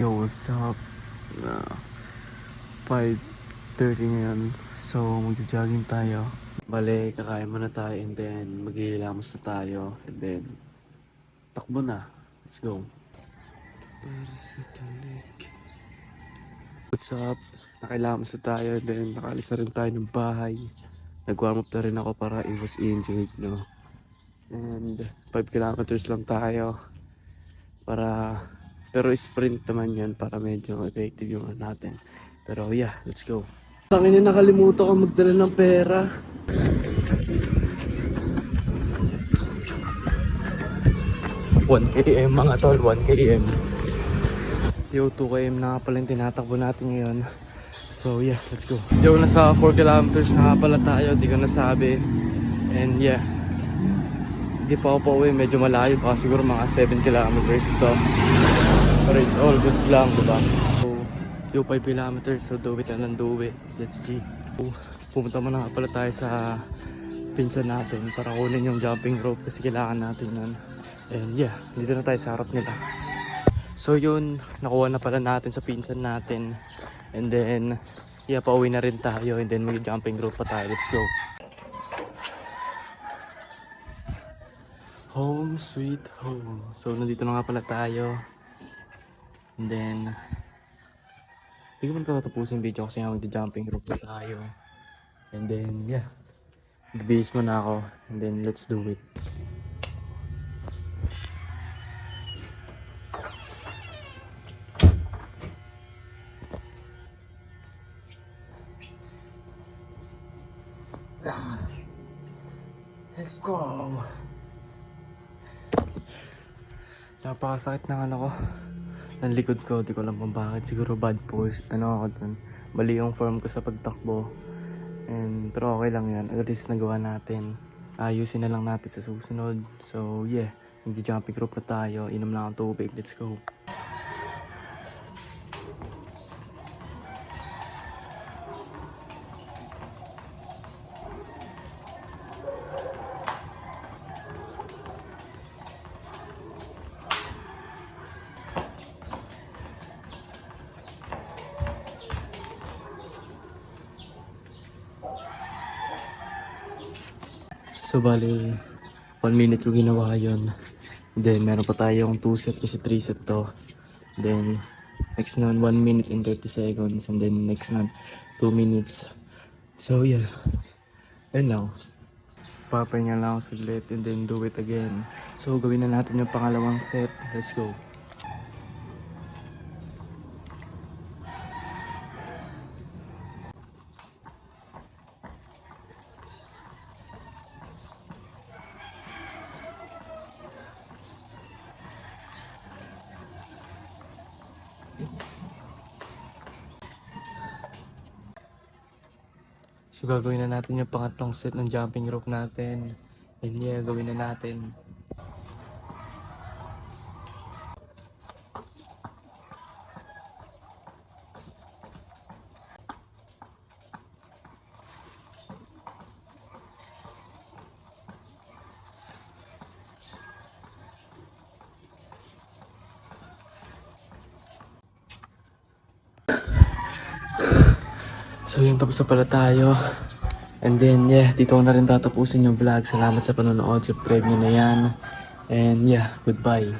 Yo, what's up? Uh, 5:30 ngayon. So, magja-jogging tayo. Bale, kakain muna tayo and then maghihilamos na tayo. And then, takbo na. Let's go. What's up? Nakilamos na tayo and then nakalis na rin tayo ng bahay. Nag-warm up na rin ako para iwas injured, no? And 5 kilometers lang tayo. Pero sprint naman yan para medyo effective yung natin. Pero yeah, let's go. Tangin na, nakalimutan ko magdala ng pera. $1 km mga tol, $1 km. Yo, 2 km na nga pala yung tinatakbo natin ngayon. So yeah, let's go. Yo, nasa 4 kilometers na nga pala tayo, di ko nasabi. And yeah, hindi pa ako pauwi, medyo malayo, baka siguro mga 7 kilometers to. Pero it's all goods lang, diba? So, yo, 5 kilometers, so do it lang, do it. Let's G. Pumunta muna nga pala tayo sa pinsan natin para kunin yung jumping rope kasi kailangan natin yun. And yeah, dito na tayo sa harap nila. So yun, nakuha na pala natin sa pinsan natin. And then, yeah, pauwi na rin tayo. And then mag-jumping rope pa tayo. Let's go. Home sweet home. So nandito na nga pala tayo. And then, hindi ko na tatapusin yung video kasi nga mag-jumping rope na tayo. And then, yeah, bibihis mo na ako. And then, let's do it. Let's go. Napakasakit ng ano ko, ng likod ko. Di ko alam kung bakit. Siguro bad pose. Ano ako dun. Mali yung form ko sa pagtakbo. Pero okay lang yan. At least nagawa natin. Ayusin na lang natin sa susunod. So yeah, hindi jumping rope na tayo. Inom lang ang tubig. Let's go. So bali, 1 minute ko ginawa yun. Then meron pa tayong 2 set kasi 3 set to. Then next nun 1 minute and 30 seconds. And then next nun 2 minutes. So yeah, and now papahinga lang ako saglit and then do it again. So gawin na natin yung pangalawang set. Let's go. So gagawin na natin yung pangatlong set ng jumping rope natin. And yeah, gawin na natin. So yun, tapos na pala tayo. And then yeah, dito ko na rin tatapusin yung vlog. Salamat sa panonood. Subscribe nyo na yan. And yeah, goodbye.